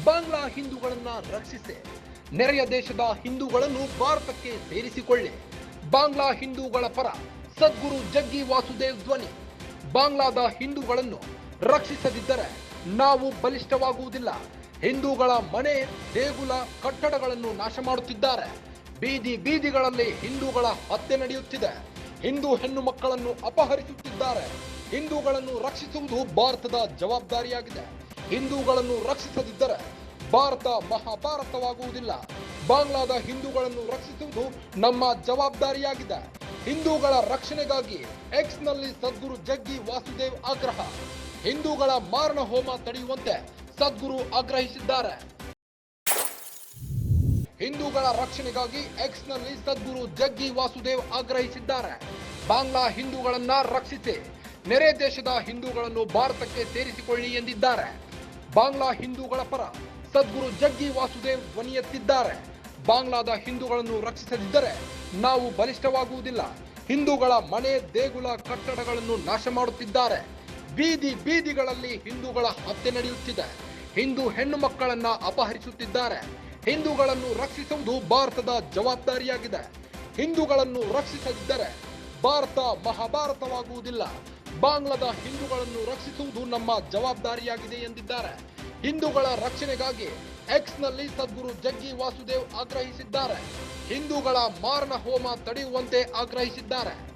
ಬಾಂಗ್ಲಾ ಹಿಂದೂಗಳನ್ನ ರಕ್ಷಿಸಿ, ನೆರೆಯ ದೇಶದ ಹಿಂದೂಗಳನ್ನು ಭಾರತಕ್ಕೆ ಸೇರಿಸಿಕೊಳ್ಳಿ. ಬಾಂಗ್ಲಾ ಹಿಂದೂಗಳ ಪರ ಸದ್ಗುರು ಜಗ್ಗಿ ವಾಸುದೇವ್ ಧ್ವನಿ. ಬಾಂಗ್ಲಾದ ಹಿಂದೂಗಳನ್ನು ರಕ್ಷಿಸದಿದ್ದರೆ ನಾವು ಬಲಿಷ್ಠವಾಗುವುದಿಲ್ಲ. ಹಿಂದೂಗಳ ಮನೆ, ದೇಗುಲ, ಕಟ್ಟಡಗಳನ್ನು ನಾಶ ಮಾಡುತ್ತಿದ್ದಾರೆ. ಬೀದಿ ಬೀದಿಗಳಲ್ಲಿ ಹಿಂದೂಗಳ ಹತ್ಯೆ ನಡೆಯುತ್ತಿದೆ. ಹಿಂದೂ ಹೆಣ್ಣು ಮಕ್ಕಳನ್ನು ಅಪಹರಿಸುತ್ತಿದ್ದಾರೆ. ಹಿಂದೂಗಳನ್ನು ರಕ್ಷಿಸುವುದು ಭಾರತದ ಜವಾಬ್ದಾರಿಯಾಗಿದೆ. ಹಿಂದೂಗಳನ್ನು ರಕ್ಷಿಸದಿದ್ದರೆ ಭಾರತ ಮಹಾಭಾರತವಾಗುವುದಿಲ್ಲ. ಬಾಂಗ್ಲಾದ ಹಿಂದೂಗಳನ್ನು ರಕ್ಷಿಸುವುದು ನಮ್ಮ ಜವಾಬ್ದಾರಿಯಾಗಿದೆ. ಹಿಂದೂಗಳ ರಕ್ಷಣೆಗಾಗಿ ಎಕ್ಸ್ನಲ್ಲಿ ಸದ್ಗುರು ಜಗ್ಗಿ ವಾಸುದೇವ್ ಆಗ್ರಹ. ಹಿಂದೂಗಳ ಮಾರಣ ಹೋಮ ತಡೆಯುವಂತೆ ಸದ್ಗುರು ಆಗ್ರಹಿಸಿದ್ದಾರೆ. ಹಿಂದೂಗಳ ರಕ್ಷಣೆಗಾಗಿ ಎಕ್ಸ್ನಲ್ಲಿ ಸದ್ಗುರು ಜಗ್ಗಿ ವಾಸುದೇವ್ ಆಗ್ರಹಿಸಿದ್ದಾರೆ. ಬಾಂಗ್ಲಾ ಹಿಂದೂಗಳನ್ನ ರಕ್ಷಿಸಿ, ನೆರೆ ದೇಶದ ಹಿಂದೂಗಳನ್ನು ಭಾರತಕ್ಕೆ ಸೇರಿಸಿಕೊಳ್ಳಿ ಎಂದಿದ್ದಾರೆ. ಬಾಂಗ್ಲಾ ಹಿಂದೂಗಳ ಪರ ಸದ್ಗುರು ಜಗ್ಗಿ ವಾಸುದೇವ್ ಧ್ವನಿ ಎತ್ತಿದ್ದಾರೆ. ಬಾಂಗ್ಲಾದ ಹಿಂದೂಗಳನ್ನು ರಕ್ಷಿಸದಿದ್ದರೆ ನಾವು ಬಲಿಷ್ಠವಾಗುವುದಿಲ್ಲ. ಹಿಂದೂಗಳ ಮನೆ, ದೇಗುಲ, ಕಟ್ಟಡಗಳನ್ನು ನಾಶ ಮಾಡುತ್ತಿದ್ದಾರೆ. ಬೀದಿ ಬೀದಿಗಳಲ್ಲಿ ಹಿಂದೂಗಳ ಹತ್ಯೆ ನಡೆಯುತ್ತಿದೆ. ಹಿಂದೂ ಹೆಣ್ಣು ಮಕ್ಕಳನ್ನ ಅಪಹರಿಸುತ್ತಿದ್ದಾರೆ. ಹಿಂದೂಗಳನ್ನು ರಕ್ಷಿಸುವುದು ಭಾರತದ ಜವಾಬ್ದಾರಿಯಾಗಿದೆ. ಹಿಂದೂಗಳನ್ನು ರಕ್ಷಿಸದಿದ್ದರೆ ಭಾರತ ಮಹಾಭಾರತವಾಗುವುದಿಲ್ಲ. ಬಾಂಗ್ಲಾದ ಹಿಂದೂಗಳನ್ನು ರಕ್ಷಿಸುವುದು ನಮ್ಮ ಜವಾಬ್ದಾರಿಯಾಗಿದೆ ಎಂದಿದ್ದಾರೆ. ಹಿಂದೂಗಳ ರಕ್ಷಣೆಗಾಗಿ ಎಕ್ಸ್ನಲ್ಲಿ ಸದ್ಗುರು ಜಗ್ಗಿ ವಾಸುದೇವ್ ಆಗ್ರಹಿಸಿದ್ದಾರೆ. ಹಿಂದೂಗಳ ಮಾರಣ ಹೋಮ ತಡೆಯುವಂತೆ ಆಗ್ರಹಿಸಿದ್ದಾರೆ.